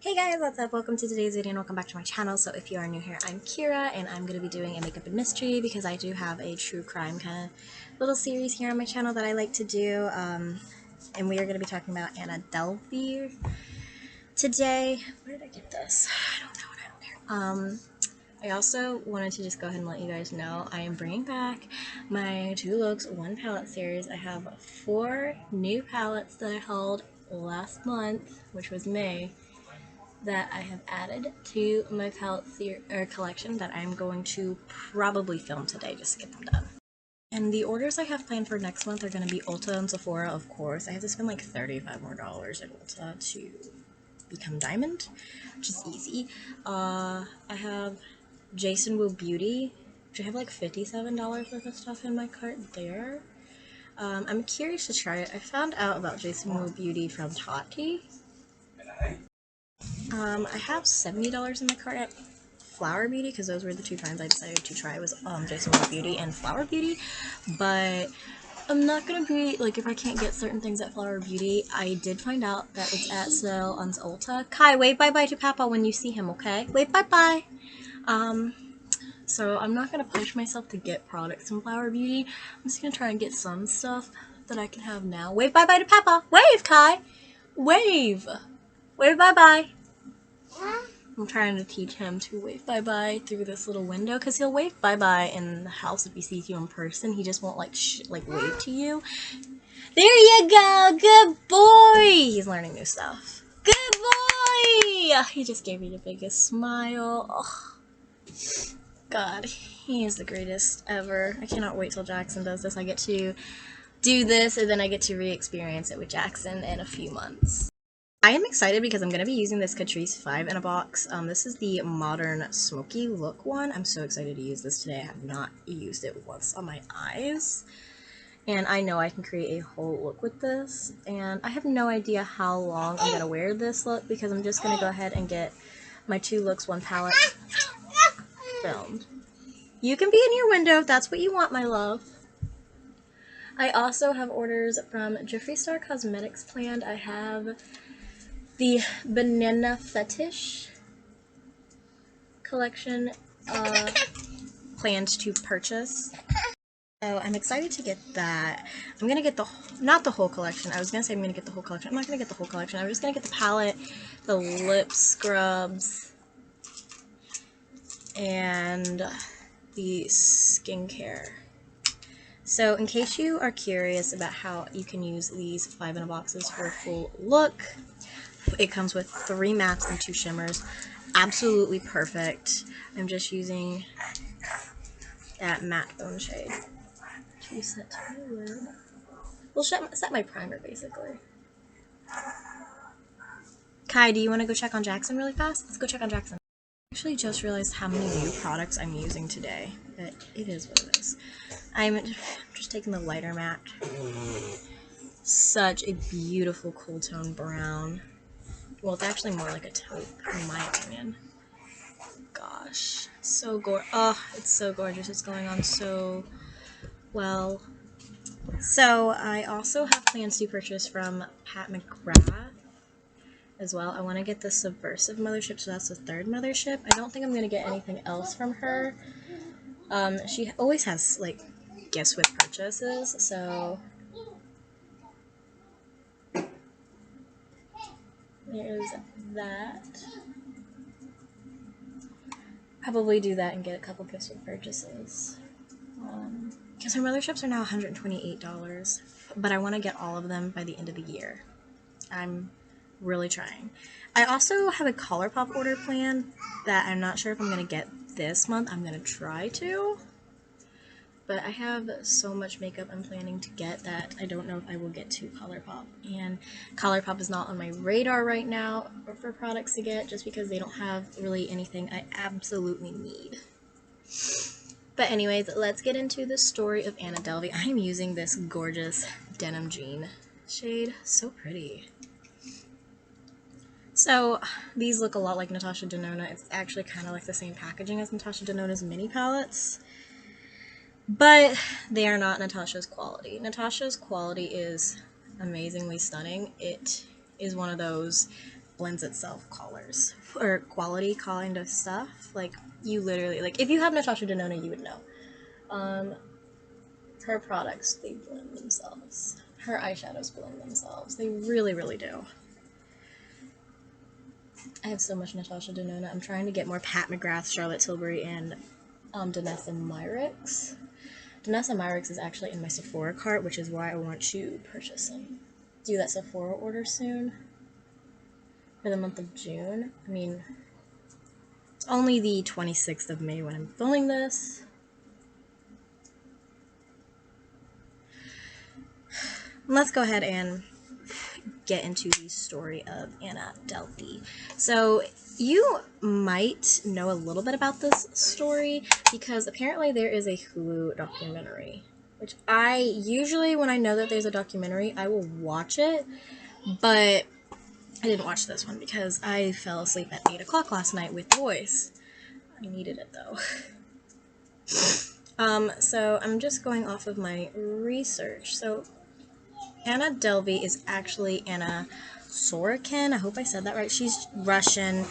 Hey guys, what's up? Welcome to today's video and welcome back to my channel. So if you are new here, I'm Kira and I'm going to be doing a makeup and mystery because I do have a true crime kind of little series here on my channel that I like to do. And we are going to be talking about Anna Delvey today. Where did I get this? I don't know. I also wanted to just go ahead and let you guys know I am bringing back my 2 looks, 1 palette series. I have 4 new palettes that I hauled last month, which was May, that I have added to my palette collection that I'm going to probably film today just to get them done. And the orders I have planned for next month are going to be Ulta and Sephora, of course. I have to spend like $35 more at Ulta to become Diamond, which is easy. I have Jason Wu Beauty, which I have like $57 worth of stuff in my cart there. I'm curious to try it. I found out about Jason Wu Beauty from Tati. I have $70 in my cart at Flower Beauty because those were the 2 times I decided to try. It was Jason Wu Beauty and Flower Beauty, but I'm not gonna be like, if I can't get certain things at Flower Beauty. I did find out that it's at sale on Ulta. Kai, wave bye bye to Papa when you see him, okay? Wave bye bye. So I'm not gonna push myself to get products from Flower Beauty. I'm just gonna try and get some stuff that I can have now. Wave bye bye to Papa. Wave, Kai. Wave. Wave bye bye. I'm trying to teach him to wave bye-bye through this little window, because he'll wave bye-bye in the house if he sees you in person. He just won't like wave to you. There you go! Good boy! He's learning new stuff. Good boy! He just gave me the biggest smile. Oh, God, he is the greatest ever. I cannot wait till Jackson does this. I get to do this, and then I get to re-experience it with Jackson in a few months. I am excited because I'm going to be using this Catrice 5 in a box. This is the Modern Smoky Look one. I'm so excited to use this today. I have not used it once on my eyes. And I know I can create a whole look with this. And I have no idea how long I'm going to wear this look because I'm just going to go ahead and get my 2 looks, 1 palette filmed. You can be in your window if that's what you want, my love. I also have orders from Jeffree Star Cosmetics planned. I have the Banana Fetish collection planned to purchase. So I'm excited to get that. I'm gonna get not the whole collection. I was gonna say I'm gonna get the whole collection. I'm not gonna get the whole collection. I'm just gonna get the palette, the lip scrubs, and the skincare. So in case you are curious about how you can use these 5 in a boxes for a full look, it comes with 3 mattes and 2 shimmers. Absolutely perfect. I'm just using that matte bone shade to set my lid. We'll set my primer, basically. Kai, do you want to go check on Jackson really fast? Let's go check on Jackson. I actually just realized how many new products I'm using today, but it is what it is. I'm just taking the lighter matte. Such a beautiful cool tone brown. Well, it's actually more like a taupe, in my opinion. Gosh, so it's so gorgeous. It's going on so well. So I also have plans to purchase from Pat McGrath as well. I want to get the Subversive Mothership, so that's the 3rd mothership. I don't think I'm going to get anything else from her. She always has like gifts with purchases, so there's that. Probably do that and get a couple gifts with purchases. Because her motherships are now $128, but I want to get all of them by the end of the year. I'm really trying. I also have a ColourPop order planned that I'm not sure if I'm going to get this month. I'm going to try to. But I have so much makeup I'm planning to get that I don't know if I will get to ColourPop. And ColourPop is not on my radar right now for products to get just because they don't have really anything I absolutely need. But anyways, let's get into the story of Anna Delvey. I'm using this gorgeous denim jean shade. So pretty. So these look a lot like Natasha Denona. It's actually kind of like the same packaging as Natasha Denona's mini palettes. But they are not Natasha's quality. Natasha's quality is amazingly stunning. It is one of those blends itself colors or quality kind of stuff. Like, you literally, like, if you have Natasha Denona, you would know. Her products, they blend themselves. Her eyeshadows blend themselves. They really, really do. I have so much Natasha Denona. I'm trying to get more Pat McGrath, Charlotte Tilbury, and Danessa Myricks. Danessa Myricks is actually in my Sephora cart, which is why I want to purchase them. Do that Sephora order soon. For the month of June. I mean, it's only the 26th of May when I'm filming this. Let's go ahead and get into the story of Anna Delvey. So you might know a little bit about this story because apparently there is a Hulu documentary, which I usually, when I know that there's a documentary, I will watch it, but I didn't watch this one because I fell asleep at 8 o'clock last night with voice. I needed it though. So I'm just going off of my research. So Anna Delvey is actually Anna Sorokin. I hope I said that right. She's Russian.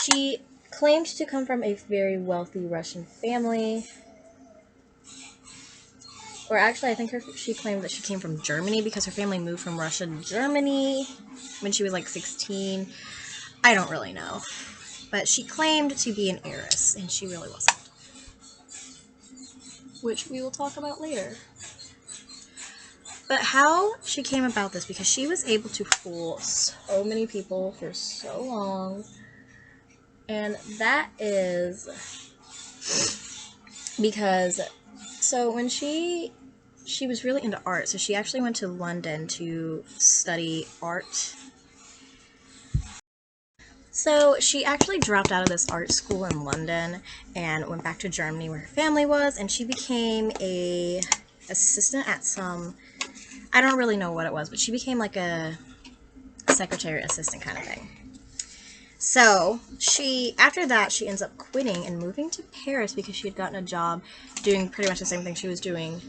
She claimed to come from a very wealthy Russian family. Or actually, I think she claimed that she came from Germany because her family moved from Russia to Germany when she was like 16. I don't really know. But she claimed to be an heiress, and she really wasn't. Which we will talk about later. But how she came about this, because she was able to fool so many people for so long. And that is because, so when she was really into art, so she actually went to London to study art. So she actually dropped out of this art school in London and went back to Germany where her family was, and she became a assistant at some, I don't really know what it was, but she became like a secretary assistant kind of thing. So after that, she ends up quitting and moving to Paris because she had gotten a job doing pretty much the same thing she was doing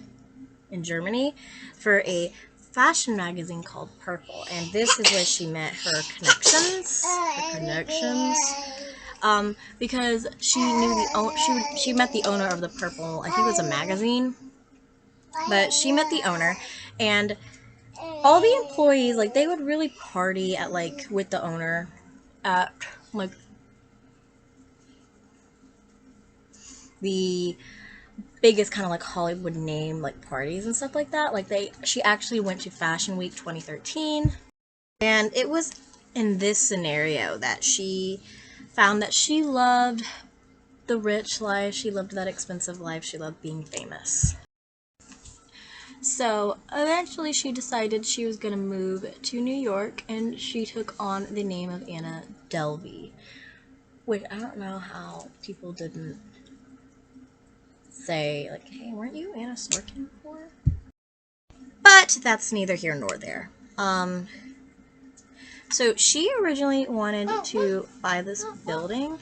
in Germany for a fashion magazine called Purple, and this is where she met her connections. Because she knew she met the owner of the Purple. I think it was a magazine, but she met the owner, and all the employees, like, they would really party at, like, with the owner at, like, the biggest kind of like Hollywood name like parties and stuff like that. Like, she actually went to Fashion Week 2013, and it was in this scenario that she found that she loved the rich life, she loved that expensive life, she loved being famous. So eventually she decided she was going to move to New York, and she took on the name of Anna Delvey, which I don't know how people didn't say, like, hey, weren't you Anna Sorokin before? But that's neither here nor there. So she originally wanted to buy this building,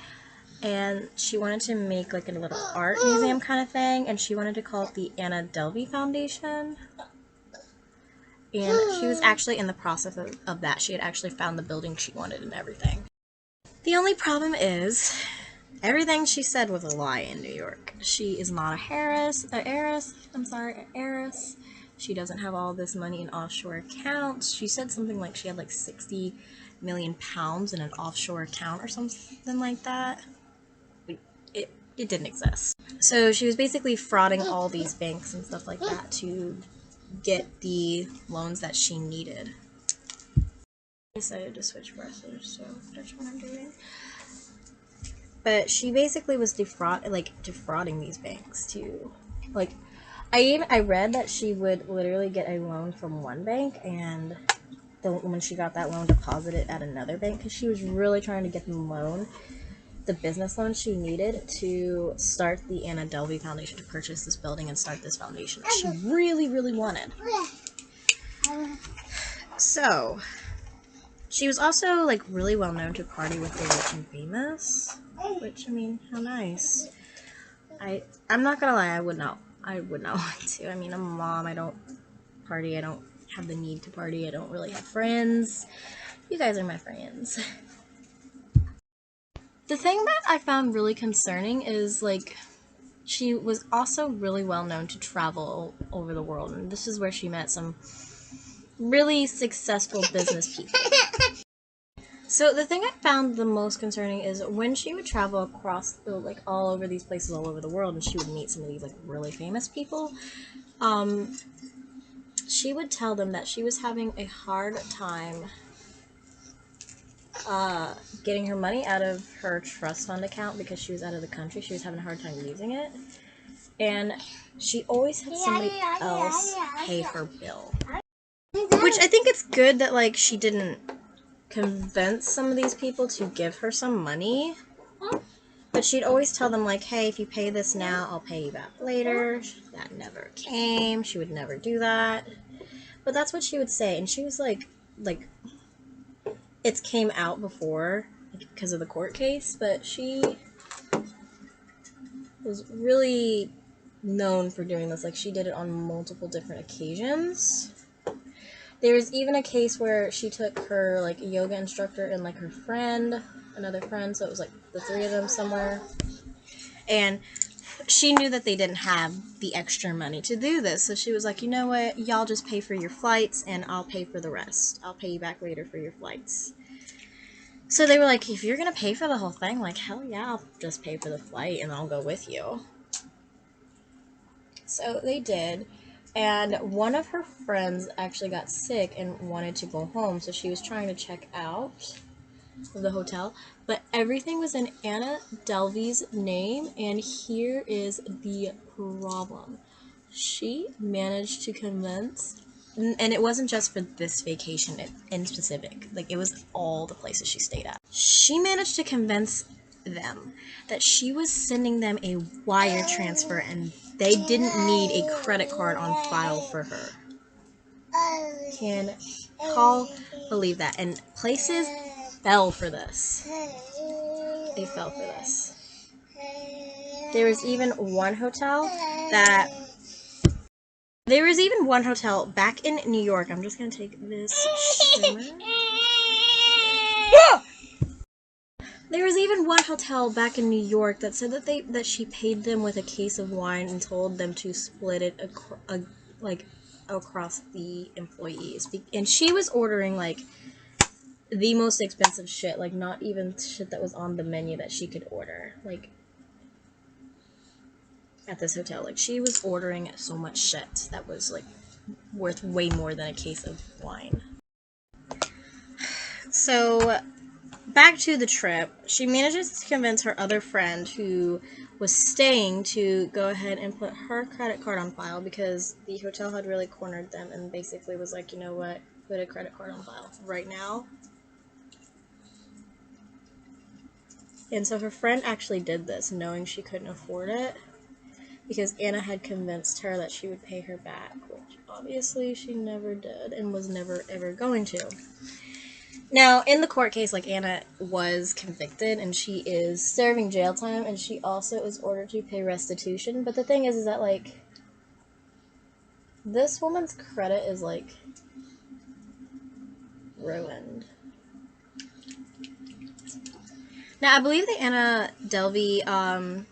and she wanted to make like a little art museum kind of thing, and she wanted to call it the Anna Delvey Foundation. And she was actually in the process of that. She had actually found the building she wanted and everything. The only problem is, everything she said was a lie in New York. She is not a heiress. She doesn't have all this money in offshore accounts. She said something like she had like 60 million pounds in an offshore account or something like that. It didn't exist. So she was basically frauding all these banks and stuff like that to get the loans that she needed. I decided to switch brushes, so that's what I'm doing. But she basically was defrauding these banks too. Like, I read that she would literally get a loan from one bank, and when she got that loan, deposit it at another bank, because she was really trying to get the business loan she needed to start the Anna Delvey Foundation, to purchase this building and start this foundation that she really, really wanted. So she was also like really well known to party with the rich and famous, which, I mean, how nice. I'm not gonna lie, I would not want to. I mean, I'm a mom, I don't party, I don't have the need to party, I don't really have friends. You guys are my friends. The thing that I found really concerning is, like, she was also really well known to travel over the world, and this is where she met some really successful business people. So the thing I found the most concerning is when she would travel across the, like, all over these places all over the world, and she would meet some of these, like, really famous people, she would tell them that she was having a hard time getting her money out of her trust fund account because she was out of the country. She was having a hard time using it. And she always had somebody else pay her bill. Which I think it's good that, like, she didn't convince some of these people to give her some money. But she'd always tell them, like, hey, if you pay this now, I'll pay you back later. That never came. She would never do that. But that's what she would say. And she was like, it came out before because of the court case, but she was really known for doing this. Like, she did it on multiple different occasions. There was even a case where she took her, like, yoga instructor and, like, her friend, another friend, so it was, like, the three of them somewhere. And she knew that they didn't have the extra money to do this, so she was like, you know what, y'all just pay for your flights, and I'll pay for the rest. I'll pay you back later for your flights. So they were like, if you're gonna pay for the whole thing, like, hell yeah, I'll just pay for the flight, and I'll go with you. So they did. And one of her friends actually got sick and wanted to go home, so she was trying to check out of the hotel. But everything was in Anna Delvey's name, and here is the problem. She managed to convince, and it wasn't just for this vacation in specific, like, it was all the places she stayed at. She managed to convince them that she was sending them a wire transfer and they didn't need a credit card on file for her. Can y'all believe that? And places fell for this. They fell for this. There was even one hotel back in New York. I'm just gonna take this shimmer. There was even one hotel back in New York that said that she paid them with a case of wine and told them to split it across the employees. And she was ordering, like, the most expensive shit, like, not even shit that was on the menu that she could order, like, at this hotel. Like, she was ordering so much shit that was, like, worth way more than a case of wine. So back to the trip, she manages to convince her other friend who was staying to go ahead and put her credit card on file because the hotel had really cornered them and basically was like, you know what, put a credit card on file right now. And so her friend actually did this, knowing she couldn't afford it, because Anna had convinced her that she would pay her back, which obviously she never did and was never ever going to. Now, in the court case, like, Anna was convicted and she is serving jail time, and she also is ordered to pay restitution. But the thing is that, like, this woman's credit is, like, ruined. Now, I believe the Anna Delvey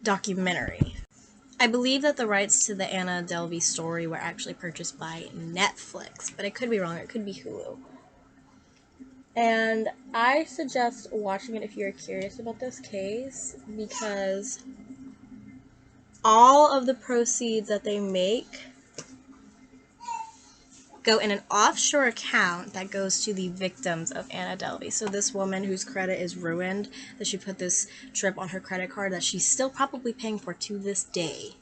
documentary, I believe that the rights to the Anna Delvey story were actually purchased by Netflix, but I could be wrong. It could be Hulu. And I suggest watching it if you're curious about this case, because all of the proceeds that they make go in an offshore account that goes to the victims of Anna Delvey. So this woman whose credit is ruined, that she put this trip on her credit card that she's still probably paying for to this day.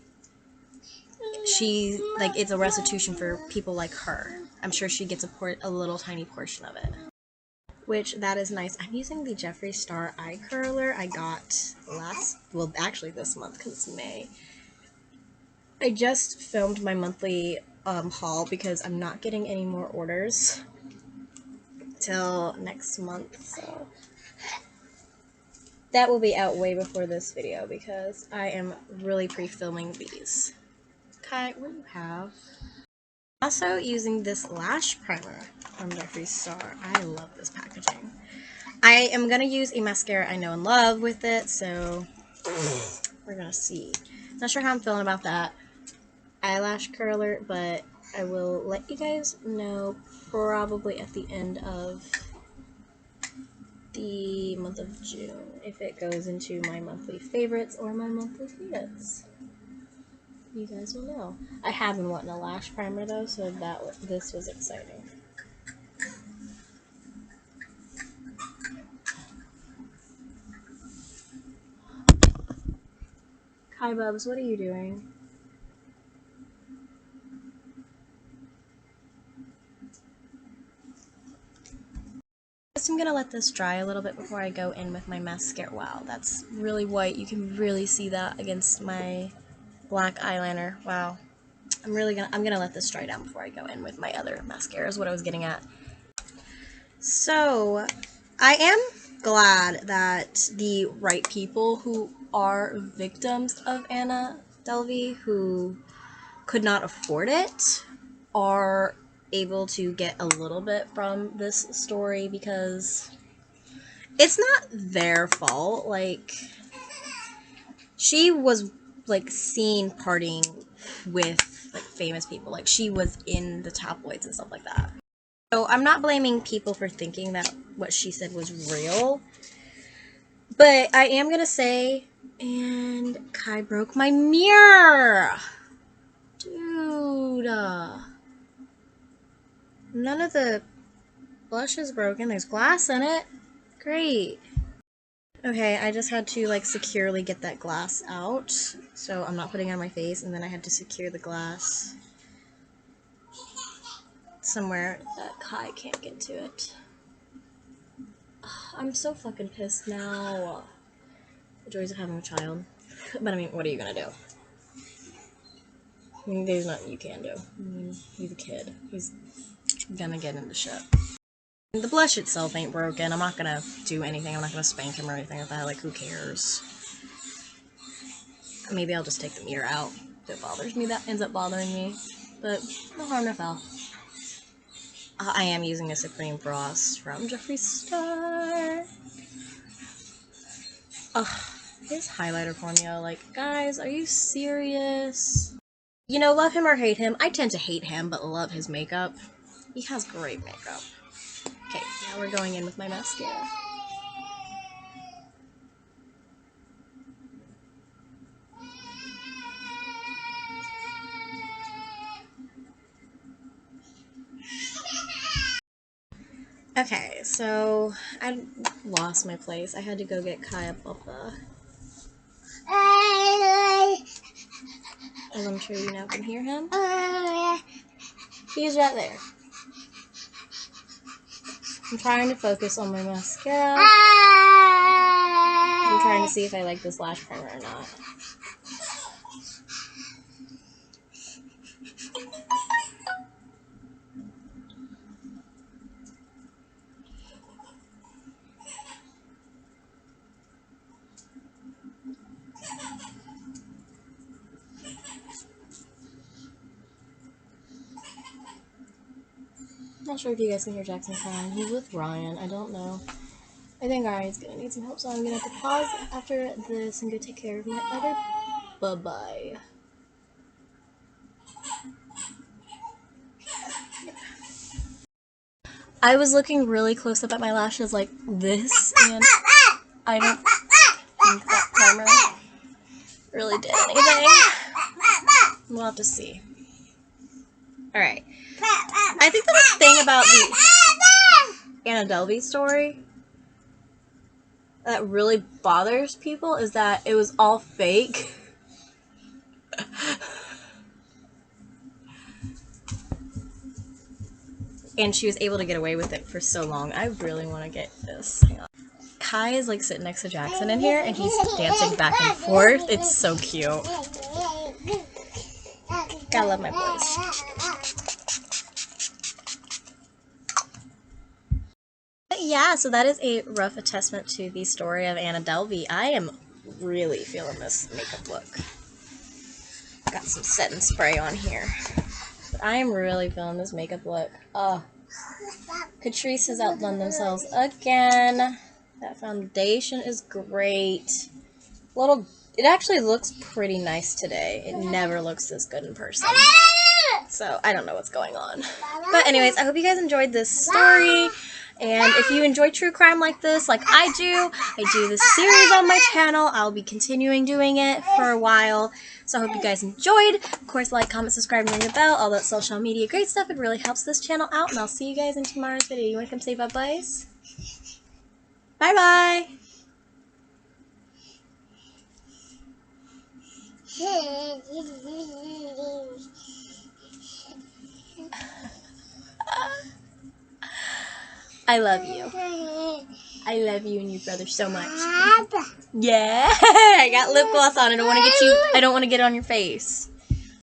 She, like, it's a restitution for people like her. I'm sure she gets a little tiny portion of it. Which, that is nice. I'm using the Jeffree Star eye curler I got this month, because it's May. I just filmed my monthly haul because I'm not getting any more orders till next month, so that will be out way before this video because I am really pre-filming these. Kai, what do you have? Also using this lash primer from Jeffree Star. I love this packaging. I am going to use a mascara I know and love with it, so we're going to see. Not sure how I'm feeling about that eyelash curler, but I will let you guys know probably at the end of the month of June if it goes into my monthly favorites or my monthly favorites. You guys will know. I have been wanting a lash primer though, so this was exciting. Hi Bubs, what are you doing? I'm gonna let this dry a little bit before I go in with my mascara. Wow, that's really white. You can really see that against my black eyeliner. Wow. I'm gonna let this dry down before I go in with my other mascara is what I was getting at. So, I am glad that the right people who are victims of Anna Delvey, who could not afford it, are able to get a little bit from this story, because it's not their fault. Like, she was like seen partying with like famous people. Like, she was in the tabloids and stuff like that. So I'm not blaming people for thinking that what she said was real, but I am gonna say, and Kai broke my mirror, dude. None of the blush is broken. There's glass in it. Great. Okay, I just had to like securely get that glass out, so I'm not putting it on my face, and then I had to secure the glass somewhere that Kai can't get to it. I'm so fucking pissed now. The joys of having a child. But I mean, what are you gonna do? I mean, there's nothing you can do. I mean, he's a kid. He's gonna get into shit. The blush itself ain't broken. I'm not gonna do anything. I'm not gonna spank him or anything like that. Like, who cares? Maybe I'll just take the mirror out. If it bothers me, that ends up bothering me. But no harm, no foul. I am using a Supreme Frost from Jeffree Star. Ugh, his highlighter formula. Like, guys, are you serious? You know, love him or hate him. I tend to hate him, but love his makeup. He has great makeup. Okay, now we're going in with my mascara. Okay, so I lost my place. I had to go get Kai a papa. As I'm sure you now can hear him. He's right there. I'm trying to focus on my mascara. I'm trying to see if I like this lash primer or not. Not sure if you guys can hear Jackson crying. He's with Ryan. I don't know. I think Ryan's gonna need some help, so I'm gonna have to pause after this and go take care of my other bye-bye. I was looking really close up at my lashes like this, and I don't think that primer really did anything. We'll have to see. Alright. I think the thing about the Anna Delvey story that really bothers people is that it was all fake. And she was able to get away with it for so long. I really want to get this. Hang on. Kai is like sitting next to Jackson in here, and he's dancing back and forth. It's so cute. Gotta love my boys. But yeah, so that is a rough attestment to the story of Anna Delvey. I am really feeling this makeup look. Got some setting spray on here. But I am really feeling this makeup look. Catrice has outdone themselves again. That foundation is great. It actually looks pretty nice today. It never looks this good in person. So I don't know what's going on. But anyways, I hope you guys enjoyed this story. And if you enjoy true crime like this, like I do this series on my channel. I'll be continuing doing it for a while. So I hope you guys enjoyed. Of course, like, comment, subscribe, and ring the bell. All that social media great stuff. It really helps this channel out. And I'll see you guys in tomorrow's video. You want to come say bye-byes? Bye-bye. I love you. I love you and your brother so much. Yeah. I got lip gloss on. I don't want to get it on your face.